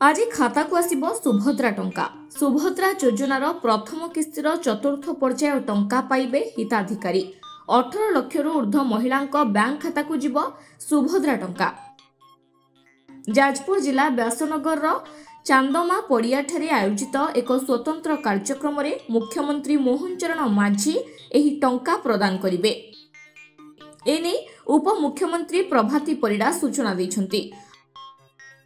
आज खाता को आसिबो सुभद्रा टंका। सुभद्रा योजनार प्रथम किस्तिर चतुर्थ पर्याय टंका पाइबे हिताधिकारी। 18 लाख ऊर्ध्व महिला बैंक खाता को जीव सुभद्रा टंका। जाजपुर जिला व्यासनगर चांदमा पड़िया ठारे आयोजित एक स्वतंत्र कार्यक्रम में मुख्यमंत्री मोहन चरण माझी एही टंका प्रदान करिवे। एने उपमुख्यमंत्री प्रभाती परिडा सूचना दैछन्ति।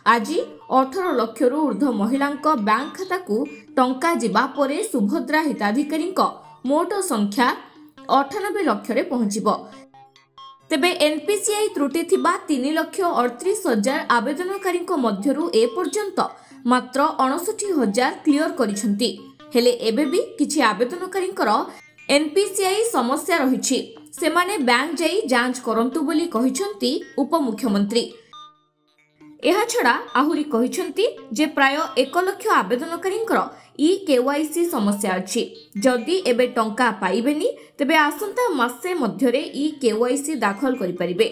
आज 18 लाख ऊर्ध्व महिला बैंक खाता को टंका जीवा परे सुभद्रा हिताधिकारी मोट संख्या 98 लाख रे पहुंचीबो। तेबे एनपीसीआई त्रुटि थिबा 3,38,000 आवेदनकारी मध्यरु ए पर्यंत मात्र 59,000 क्लियर करिसंती। हेले एबे भी किछि आवेदनकारी एनपीसीआई समस्या रहिछि, सेमाने बैंक जाई जांच करंतु बोली कहिसंती उपमुख्यमंत्री। एहा छड़ा आहुरी कहिसंती जे प्राय 1 लाख आवेदनकारी ई केवाईसी समस्या अछि। जदि एबे टंका पाइबेनी तेबे आसंता मासे मध्यरे ई केवाईसी दाखल करि परिबे।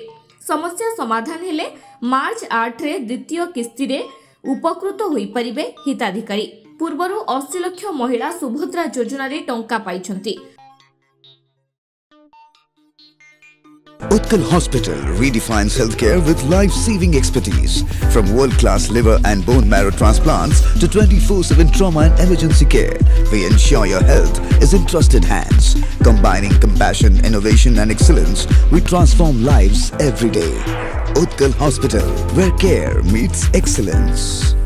समस्या समाधान हेले मार्च 8 रे द्वितीय किस्ती रे उपकृत होई परिबे हिताधिकारी। पूर्वरु 80 लाख महिला सुभद्रा योजना रे टंका पाइछंती। Utkal Hospital redefines healthcare with life-saving expertise. From world-class liver and bone marrow transplants to 24/7 trauma and emergency care, we ensure your health is in trusted hands. Combining compassion, innovation and excellence, we transform lives every day. Utkal Hospital, where care meets excellence.